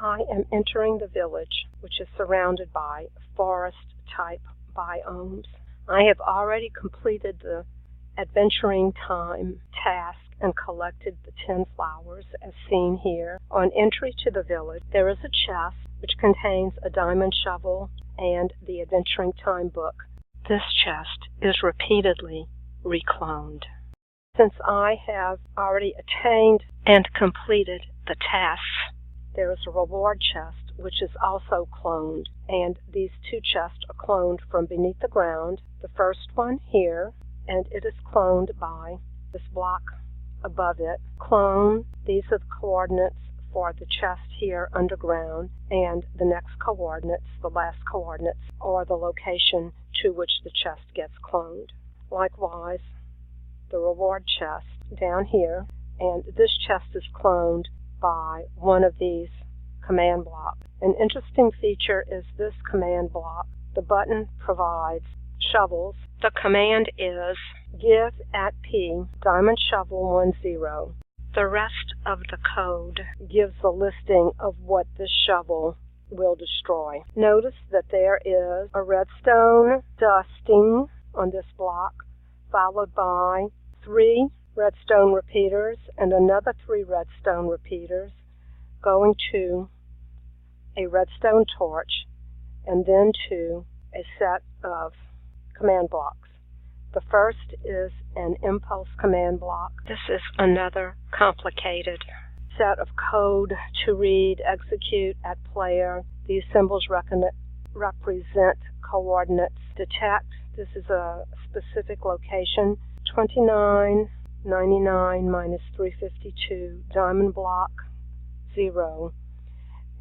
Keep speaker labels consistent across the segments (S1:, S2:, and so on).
S1: I am entering the village, which is surrounded by forest-type biomes. I have already completed the adventuring time task and collected the 10 flowers as seen here. On entry to the village, there is a chest which contains a diamond shovel and the adventuring time book. This chest is repeatedly recloned. Since I have already attained and completed the tasks, there is a reward chest which is also cloned, and these two chests are cloned from beneath the ground. The first one here, and it is cloned by this block above it. Clone, these are the coordinates for the chest here underground, and the next coordinates, the last coordinates, are the location to which the chest gets cloned. Likewise, the reward chest down here, and this chest is cloned by one of these command blocks. An interesting feature is this command block. The button provides shovels. The command is give at P diamond shovel 10. The rest of the code gives a listing of what this shovel will destroy. Notice that there is a redstone dusting on this block, followed by 3 redstone repeaters and another 3 redstone repeaters, going to a redstone torch, and then to a set of command blocks. The first is an impulse command block. This is another complicated set of code to read, execute at player. These symbols represent coordinates. Detect, this is a specific location, 2999 minus 352, diamond block 0.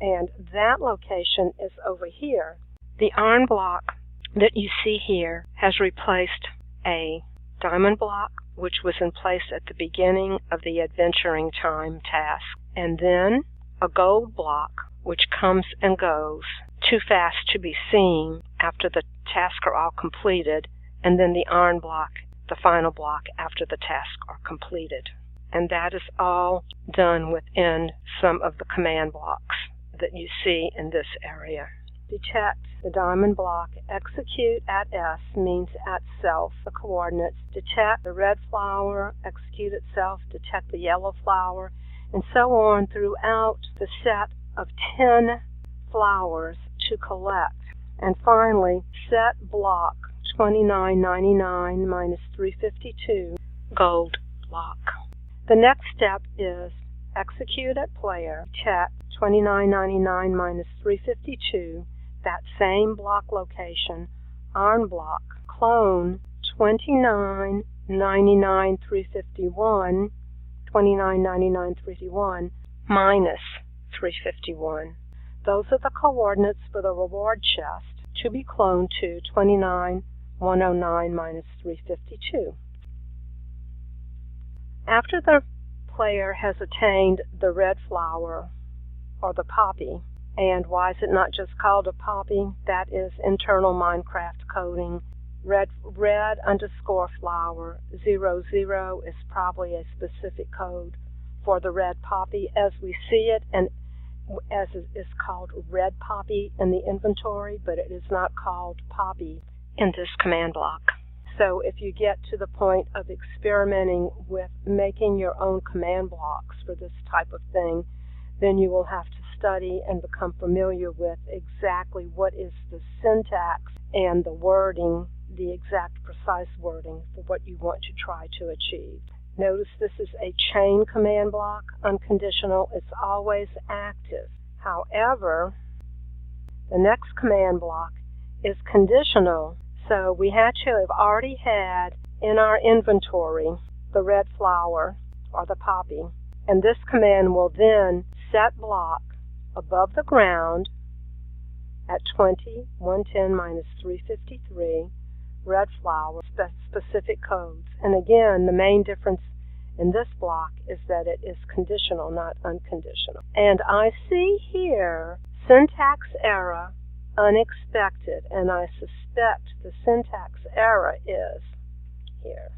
S1: And that location is over here. The iron block that you see here has replaced a diamond block, which was in place at the beginning of the adventuring time task, and then a gold block, which comes and goes too fast to be seen after the tasks are all completed, and then the iron block, the final block after the tasks are completed. And that is all done within some of the command blocks that you see in this area. Detect the diamond block. Execute at S means at self, the coordinates. Detect the red flower, execute itself, detect the yellow flower, and so on throughout the set of 10 flowers to collect. And finally, set block 2999 minus 352, gold block. The next step is execute at player, check 2999 minus 352, that same block location, iron block, clone 2999 351, 2999 351 minus 351. Those are the coordinates for the reward chest to be cloned to 29109 minus 352. After the player has attained the red flower, or the poppy, and why is it not just called a poppy? That is internal Minecraft coding. Red underscore flower 00 is probably a specific code for the red poppy as we see it, and as it is called red poppy in the inventory, but it is not called poppy in this command block. So if you get to the point of experimenting with making your own command blocks for this type of thing, then you will have to study and become familiar with exactly what is the syntax and the wording, the exact precise wording for what you want to try to achieve. Notice this is a chain command block, unconditional. It's always active. However, the next command block is conditional. So we had to have already had in our inventory the red flower or the poppy. And this command will then set block above the ground at 110 minus 353, red flower, specific codes. And again, the main difference in this block is that it is conditional, not unconditional. And I see here syntax error, unexpected, and I suspect the syntax error is here.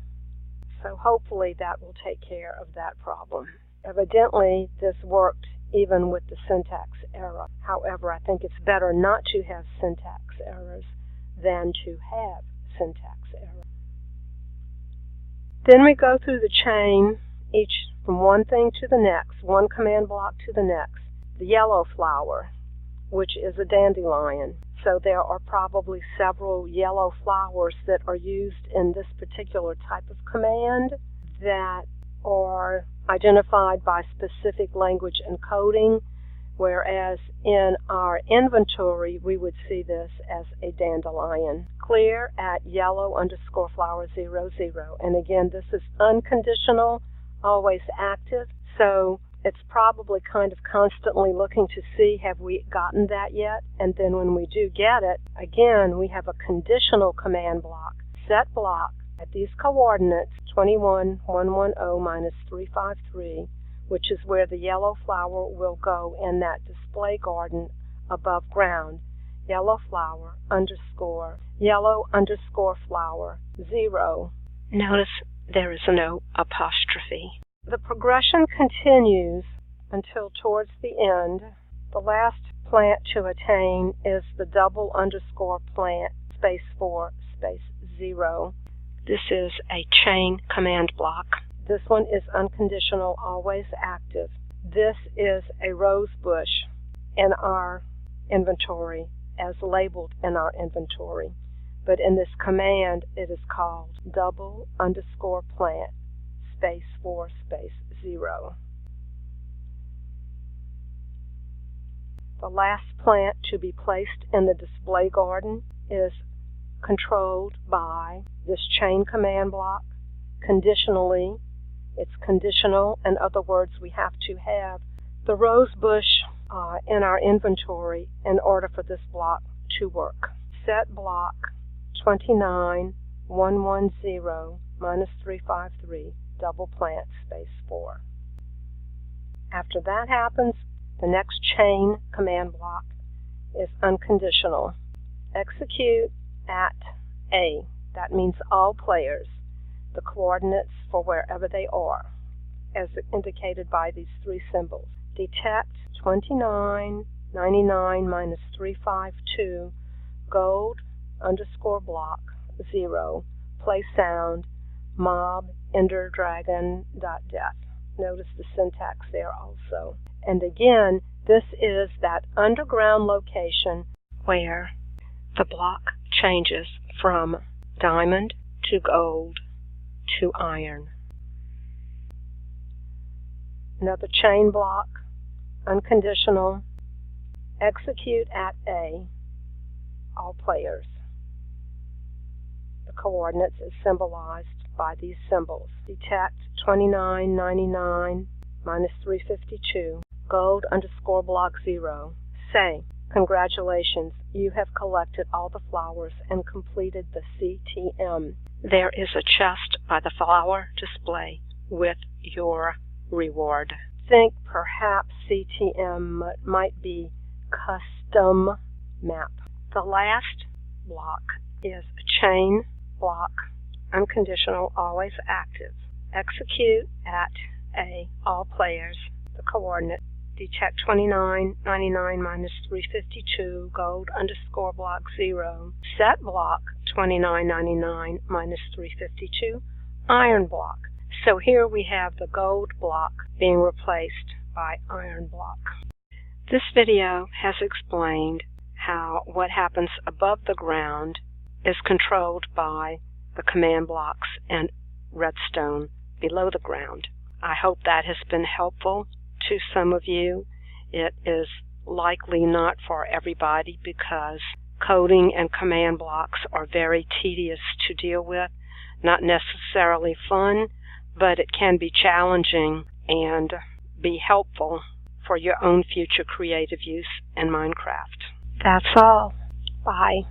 S1: So hopefully that will take care of that problem. Evidently, this worked even with the syntax error. However, I think it's better not to have syntax errors than to have syntax error. Then we go through the chain, each from one thing to the next, one command block to the next. The yellow flower, which is a dandelion. So there are probably several yellow flowers that are used in this particular type of command that are identified by specific language encoding, whereas in our inventory we would see this as a dandelion. Clear at yellow_flower00. And again, this is unconditional, always active, so it's probably kind of constantly looking to see, have we gotten that yet? And then when we do get it, again, we have a conditional command block. Set block at these coordinates, 21,110 minus 353, which is where the yellow flower will go in that display garden above ground. Yellow flower underscore, yellow_flower0. Notice there is no apostrophe. The progression continues until towards the end. The last plant to attain is the double underscore plant, space 4, space 0. This is a chain command block. This one is unconditional, always active. This is a rose bush in our inventory, as labeled in our inventory. But in this command, it is called double underscore plant, space 4, space 0. The last plant to be placed in the display garden is controlled by this chain command block. Conditionally, it's conditional. In other words, we have to have the rose bush in our inventory in order for this block to work. Set block 29,110 minus 353. Double plant, space 4. After that happens, the next chain command block is unconditional. Execute at A. That means all players. The coordinates for wherever they are, as indicated by these three symbols. Detect 2999 minus 352, gold underscore block 0, play sound, mob, ender, dragon, death. Notice the syntax there also. And again, this is that underground location where the block changes from diamond to gold to iron. Another chain block, unconditional, execute at A, all players. The coordinates is symbolized by these symbols. Detect 2999 minus 352, gold underscore block 0. Say, congratulations, you have collected all the flowers and completed the CTM. There is a chest by the flower display with your reward. Think perhaps CTM might be custom map. The last block is a chain block, unconditional, always active. Execute at A, all players. The coordinate, detect 2999 minus 352, gold underscore block 0. Set block 2999 minus 352, iron block. So here we have the gold block being replaced by iron block. This video has explained how what happens above the ground is controlled by the command blocks and redstone below the ground. I hope that has been helpful to some of you. It is likely not for everybody because coding and command blocks are very tedious to deal with, not necessarily fun, but it can be challenging and be helpful for your own future creative use in Minecraft. That's all. Bye.